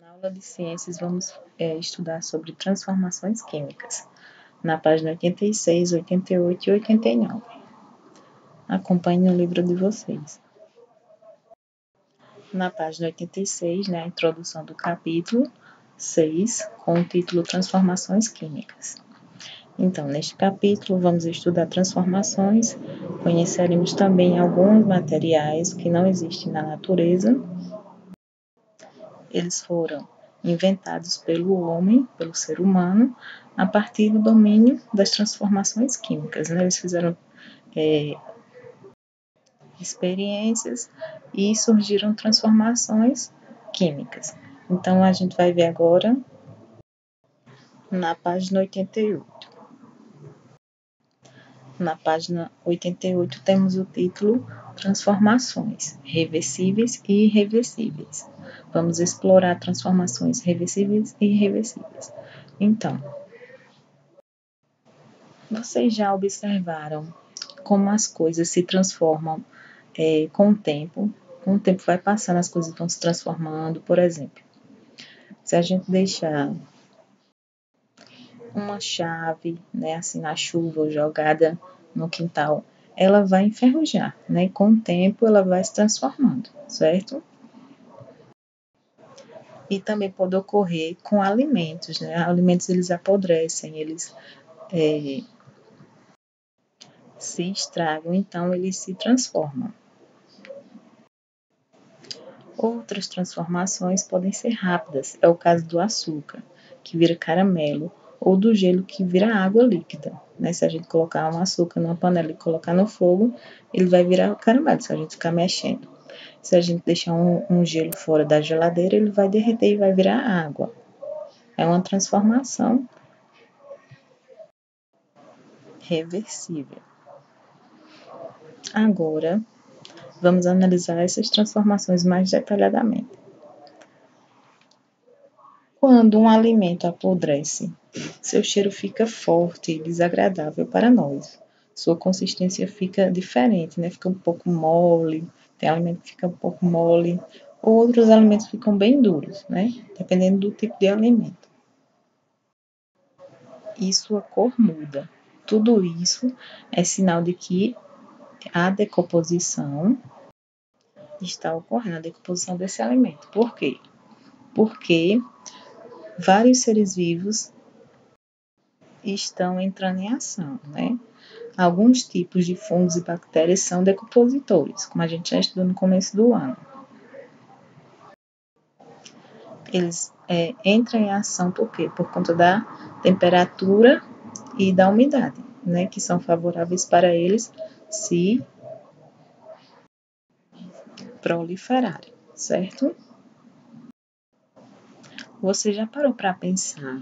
Na aula de ciências, vamos estudar sobre transformações químicas, na página 86, 88 e 89. Acompanhe no livro de vocês. Na página 86, a introdução do capítulo 6, com o título Transformações Químicas. Então, neste capítulo, vamos estudar transformações, conheceremos também alguns materiais que não existem na natureza. Eles foram inventados pelo homem, pelo ser humano, a partir do domínio das transformações químicas. Eles fizeram experiências e surgiram transformações químicas. Então, a gente vai ver agora na página 88. Na página 88 temos o título Transformações reversíveis e irreversíveis. Vamos explorar transformações reversíveis e irreversíveis. Então, vocês já observaram como as coisas se transformam com o tempo? Com o tempo vai passando, as coisas vão se transformando. Por exemplo, se a gente deixar uma chave, assim na chuva ou jogada no quintal, ela vai enferrujar, Com o tempo ela vai se transformando, certo? E também pode ocorrer com alimentos, Alimentos, eles apodrecem, eles se estragam, então eles se transformam. Outras transformações podem ser rápidas, é o caso do açúcar, que vira caramelo, ou do gelo que vira água líquida. Se a gente colocar um açúcar numa panela e colocar no fogo, ele vai virar caramelo, se a gente ficar mexendo. Se a gente deixar um gelo fora da geladeira, ele vai derreter e vai virar água. É uma transformação reversível. Agora, vamos analisar essas transformações mais detalhadamente. Quando um alimento apodrece, seu cheiro fica forte e desagradável para nós. Sua consistência fica diferente, Fica um pouco mole, tem alimento que fica um pouco mole, outros alimentos ficam bem duros, Dependendo do tipo de alimento. E sua cor muda. Tudo isso é sinal de que a decomposição está ocorrendo, a decomposição desse alimento. Por quê? Porque vários seres vivos estão entrando em ação, Alguns tipos de fungos e bactérias são decompositores, como a gente já estudou no começo do ano. Eles entram em ação por quê? Por conta da temperatura e da umidade, que são favoráveis para eles se proliferarem, certo? Você já parou para pensar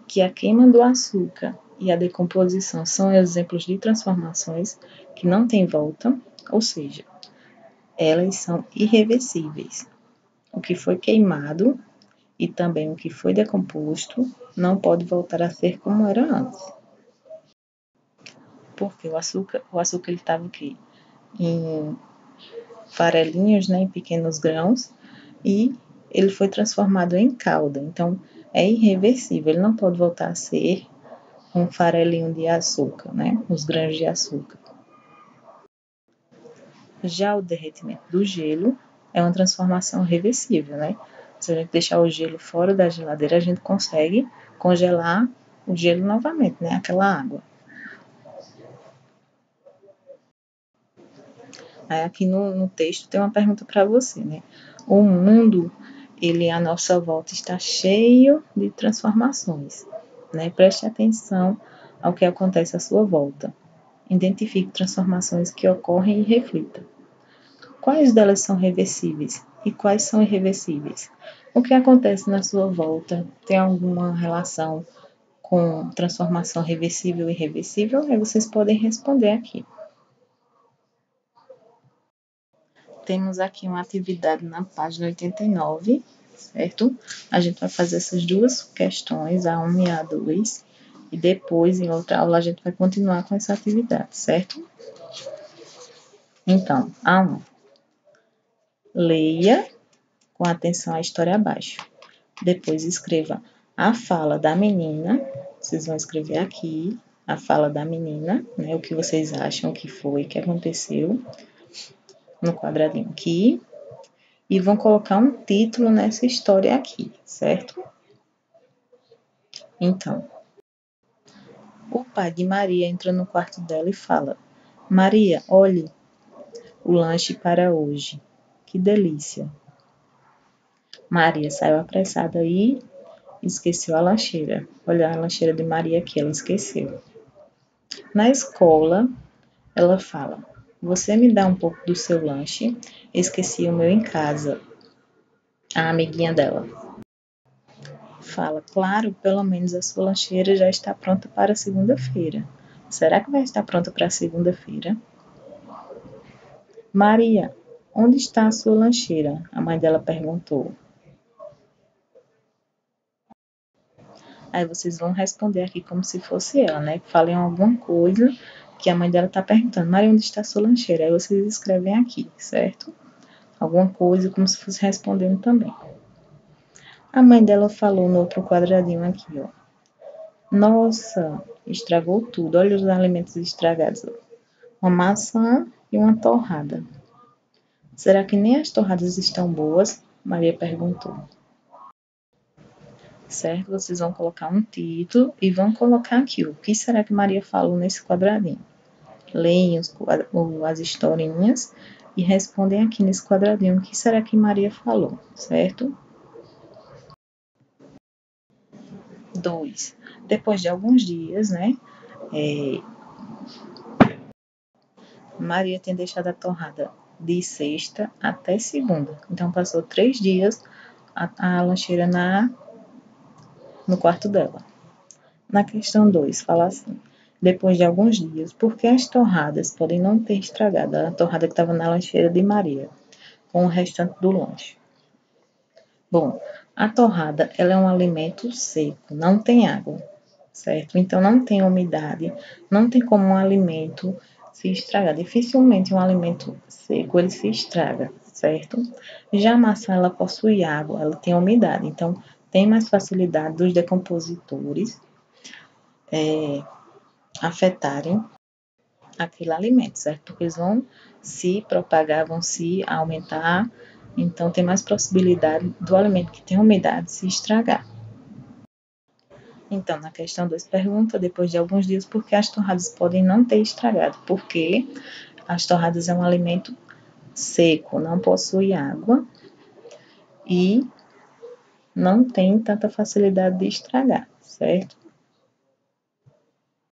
que a queima do açúcar e a decomposição são exemplos de transformações que não têm volta, ou seja, elas são irreversíveis. O que foi queimado e também o que foi decomposto não pode voltar a ser como era antes. Porque o açúcar ele estava aqui em farelinhos, em pequenos grãos, e ele foi transformado em calda. Então, é irreversível, ele não pode voltar a ser um farelinho de açúcar, os grãos de açúcar. Já o derretimento do gelo é uma transformação reversível, Se a gente deixar o gelo fora da geladeira, a gente consegue congelar o gelo novamente, Aquela água. Aí aqui no texto tem uma pergunta para você, O mundo, ele à nossa volta está cheio de transformações, Preste atenção ao que acontece à sua volta. Identifique transformações que ocorrem e reflita. Quais delas são reversíveis e quais são irreversíveis? O que acontece na sua volta tem alguma relação com transformação reversível e irreversível? Aí vocês podem responder aqui. Temos aqui uma atividade na página 89, certo? A gente vai fazer essas duas questões, a 1 e a 2, e depois, em outra aula, a gente vai continuar com essa atividade, certo? Então, a 1. Leia com atenção a história abaixo. Depois escreva a fala da menina. Vocês vão escrever aqui a fala da menina, né? O que vocês acham que foi, que aconteceu, no quadradinho aqui. E vão colocar um título nessa história aqui, certo? Então, o pai de Maria entra no quarto dela e fala: Maria, olhe o lanche para hoje. Que delícia. Maria saiu apressada e esqueceu a lancheira. Olha a lancheira de Maria aqui, ela esqueceu. Na escola, ela fala: Você me dá um pouco do seu lanche? Esqueci o meu em casa. A amiguinha dela fala: Claro, pelo menos a sua lancheira já está pronta para segunda-feira. Será que vai estar pronta para segunda-feira? Maria, onde está a sua lancheira? A mãe dela perguntou. Aí vocês vão responder aqui como se fosse ela, né? Falem alguma coisa que a mãe dela está perguntando. Maria, onde está a sua lancheira? Aí vocês escrevem aqui, certo? Alguma coisa como se fosse respondendo também. A mãe dela falou no outro quadradinho aqui, ó. Nossa, estragou tudo. Olha os alimentos estragados. Uma maçã e uma torrada. Será que nem as torradas estão boas? Maria perguntou. Certo? Vocês vão colocar um título e vão colocar aqui o que será que Maria falou nesse quadradinho. Leem as historinhas e respondem aqui nesse quadradinho o que será que Maria falou, certo? 2. Depois de alguns dias, né? Maria tinha deixado a torrada de sexta até segunda. Então, passou 3 dias a lancheira no quarto dela. Na questão 2, fala assim: depois de alguns dias, por que as torradas podem não ter estragado a torrada que estava na lancheira de Maria, com o restante do lanche? Bom, a torrada ela é um alimento seco, não tem água, certo? Então não tem umidade, não tem como um alimento se estragar. Dificilmente um alimento seco ele se estraga, certo? Já a maçã ela possui água, ela tem umidade, então tem mais facilidade dos decompositores afetarem aquele alimento, certo? Porque eles vão se propagar, vão se aumentar, então tem mais possibilidade do alimento que tem umidade se estragar. Então, na questão 2, pergunta depois de alguns dias por que as torradas podem não ter estragado. Porque as torradas é um alimento seco, não possui água e não tem tanta facilidade de estragar, certo?